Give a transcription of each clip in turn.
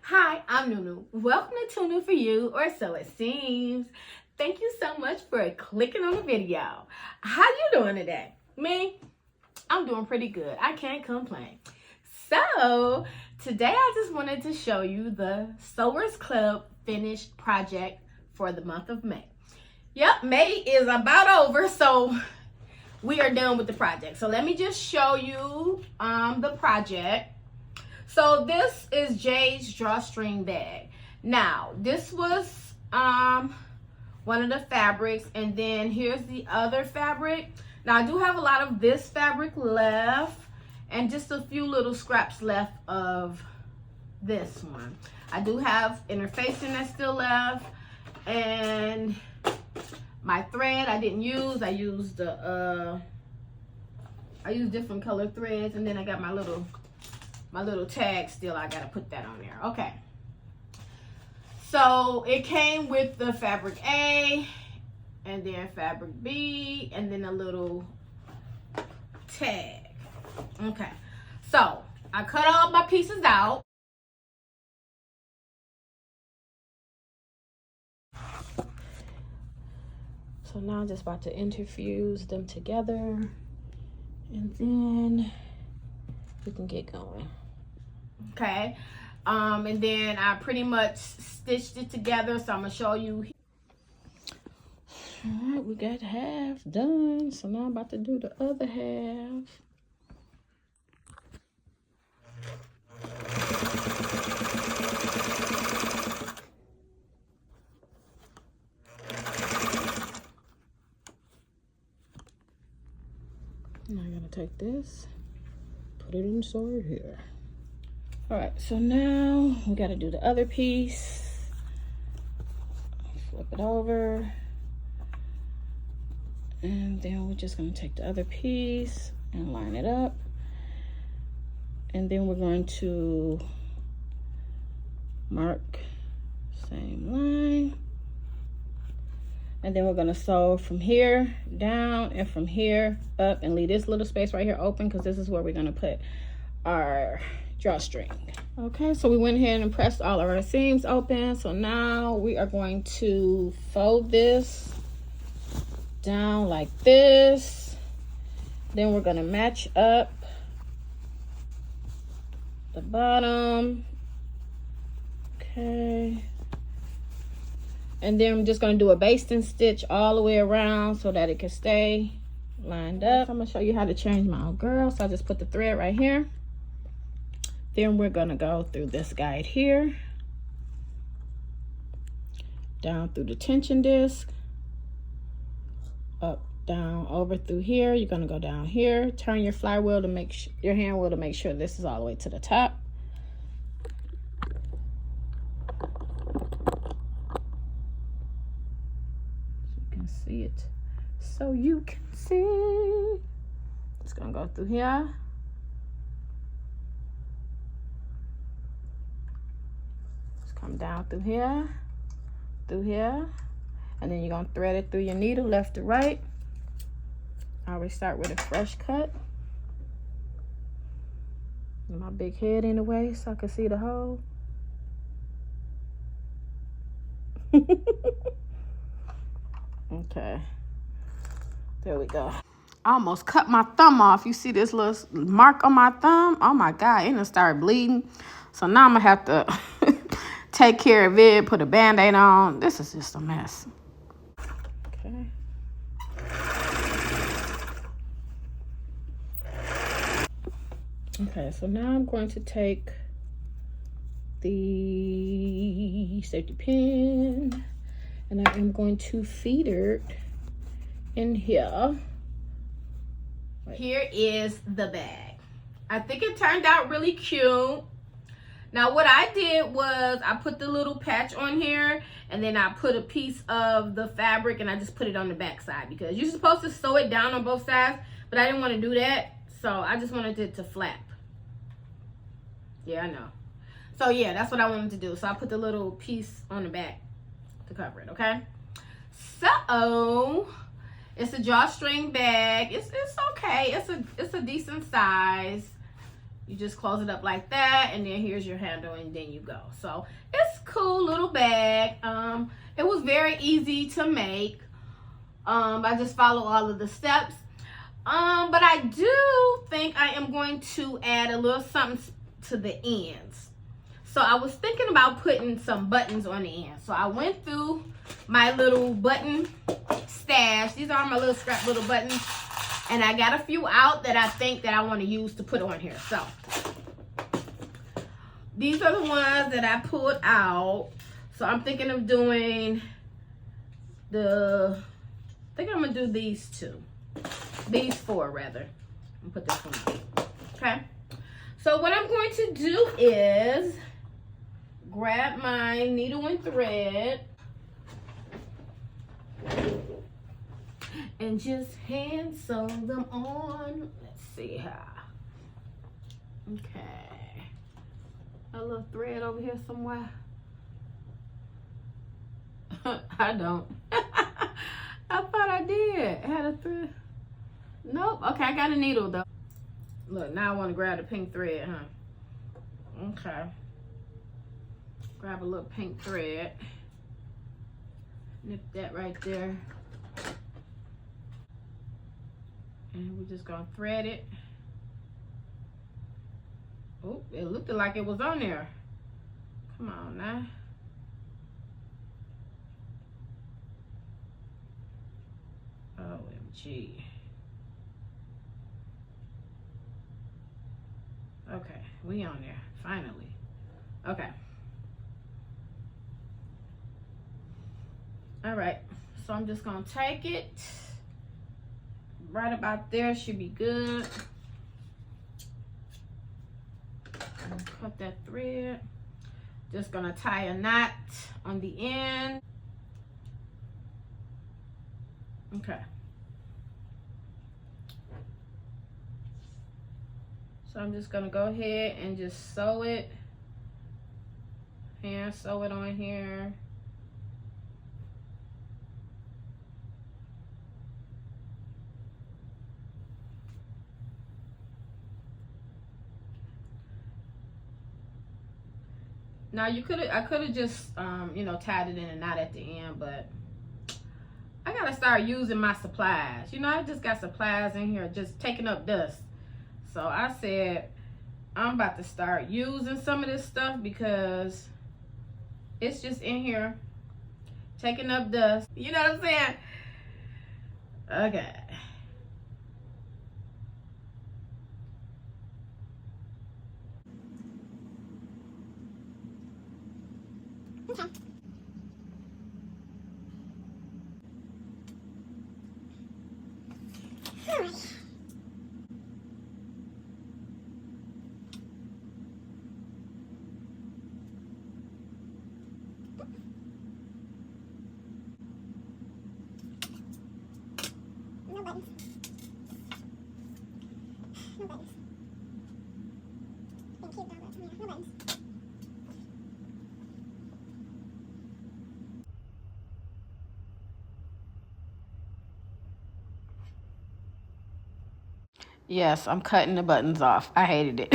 Hi, I'm Nunu. Welcome to Too New For You, or so it seems. Thank you so much for clicking on the video. How you doing today? Me? I'm doing pretty good. I can't complain. So, today I just wanted to show you the Sewers Club finished project for the month of May. Yep, May is about over, so we are done with the project. So let me just show you the project. So this is Jade's drawstring bag. Now, this was one of the fabrics, and then here's the other fabric. Now, I do have a lot of this fabric left, and just a few little scraps left of this one. I do have interfacing that's still left, and my thread I didn't use. I used the I used different color threads, and then I got my little tag still. I gotta put that on there. Okay, so it came with the fabric A, and then fabric B, and then a little tag. Okay, so I cut all my pieces out. So now I'm just about to interfuse them together, and then we can get going. Okay, and then I pretty much stitched it together, so I'm gonna show you. All right, we got half done, so now I'm about to do the other half. Now I'm gonna take this, put it inside here. All right, so now we got to do the other piece. Flip it over, and then we're just going to take the other piece and line it up, and then we're going to mark same line, and then we're going to sew from here down and from here up, and leave this little space right here open, because this is where we're going to put our drawstring. Okay, so we went ahead and pressed all of our seams open. So now we are going to fold this down like this. Then we're going to match up the bottom. Okay, and then I'm just going to do a basting stitch all the way around so that it can stay lined up. I'm going to show you how to change my old girl. So I just put the thread right here. Then we're going to go through this guide here, down through the tension disc, up, down, over through here. You're going to go down here, turn your flywheel to make sure, your hand wheel to make sure this is all the way to the top. So you can see it. So you can see. It's going to go through here. Come down through here, and then you're gonna thread it through your needle left to right. I always start with a fresh cut. And my big head in the way so I can see the hole. Okay, there we go. I almost cut my thumb off. You see this little mark on my thumb? Oh my God, it done started bleeding. So now I'm gonna have to take care of it, put a band-aid on. This is just a mess. Okay. Okay, so now I'm going to take the safety pin, and I am going to feed it in here. Here is the bag. I think it turned out really cute. Now, what I did was I put the little patch on here, and then I put a piece of the fabric, and I just put it on the back side, because you're supposed to sew it down on both sides, but I didn't want to do that, so I just wanted it to flap. Yeah, I know. So, yeah, that's what I wanted to do. So, I put the little piece on the back to cover it, okay? So, it's a drawstring bag. It's okay. It's a decent size. You just close it up like that, and then here's your handle, and then you go. So it's cool little bag. It was very easy to make. I just follow all of the steps. But I do think I am going to add a little something to the ends. So I was thinking about putting some buttons on the end. So I went through my little button stash. These are my little scrap little buttons. And I got a few out that I think that I want to use to put on here. So these are the ones that I pulled out. So I'm thinking of doing I think I'm going to do these two. These four, rather. I'm put this one on. Okay. So what I'm going to do is grab my needle and thread and just hand sew them on. Let's see how. Okay. A little thread over here somewhere. I don't. I thought I did. I had a thread. Nope. Okay, I got a needle though. Look, now I want to grab the pink thread, huh? Okay. Grab a little pink thread. Nip that right there. And we're just going to thread it. Oh, it looked like it was on there. Come on now. OMG. Okay, we on there, finally. Okay. All right, so I'm just gonna take it. Right about there should be good. Cut that thread. Just gonna tie a knot on the end. Okay. So I'm just gonna go ahead and just sew it. Hand sew it on here. Now I could have just you know, tied it in a knot at the end, but I gotta start using my supplies. You know, I just got supplies in here just taking up dust. So I said I'm about to start using some of this stuff because it's just in here taking up dust. You know what I'm saying? Okay. Okay. All right. No buttons. No buttons. Thank you, Barbara. Yeah, no buttons. Yes, I'm cutting the buttons off. I hated it.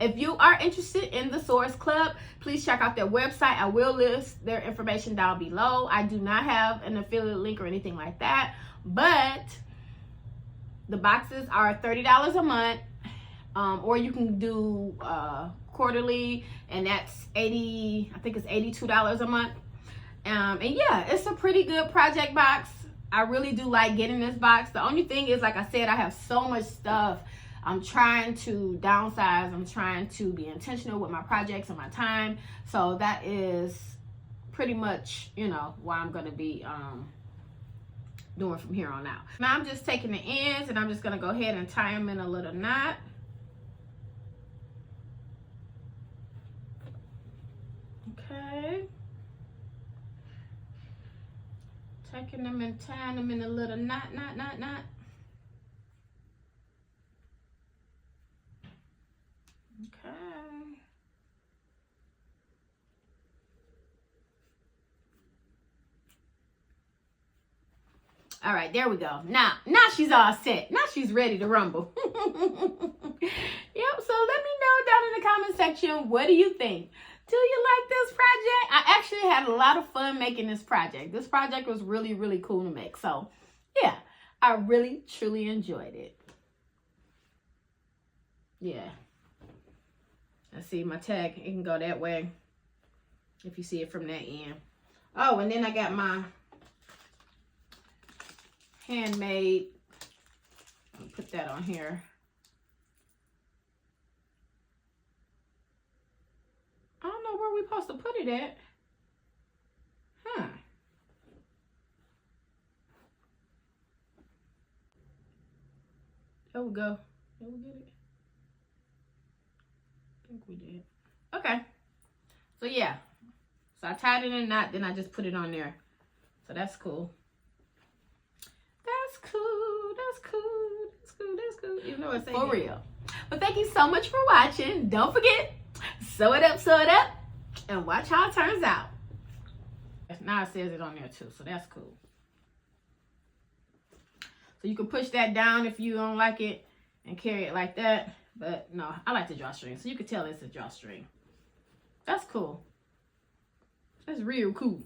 If you are interested in the Sewers Club, please check out their website. I will list their information down below. I do not have an affiliate link or anything like that, but the boxes are $30 a month, or you can do quarterly, and that's I think it's $82 a month. And yeah, it's a pretty good project box. I really do like getting this box. The only thing is, like I said, I have so much stuff. I'm trying to downsize. I'm trying to be intentional with my projects and my time. So that is pretty much, you know, what I'm going to be doing from here on out. Now I'm just taking the ends and I'm just going to go ahead and tie them in a little knot. Okay. Taking them and tying them in a little knot. Okay. All right, there we go. Now she's all set. Now she's ready to rumble. Yep, so let me know down in the comment section, what do you think? Do you like this project? I actually had a lot of fun making this project. This project was really, really cool to make. So, yeah, I really, truly enjoyed it. Yeah. Let's see, my tag, it can go that way if you see it from that end. Oh, and then I got my handmade. I'll put that on here. I don't know where we're supposed to put it at. Huh. There we go. Did we get it? I think we did. Okay. So yeah. So I tied it in a knot, then I just put it on there. So that's cool. That's cool. That's cool. That's cool. That's cool. Even though it's for real. But thank you so much for watching. Don't forget, sew it up, and watch how it turns out. Now it says it on there too, so that's cool. So you can push that down if you don't like it and carry it like that. But no, I like the drawstring, so you can tell it's a drawstring. That's cool. That's real cool.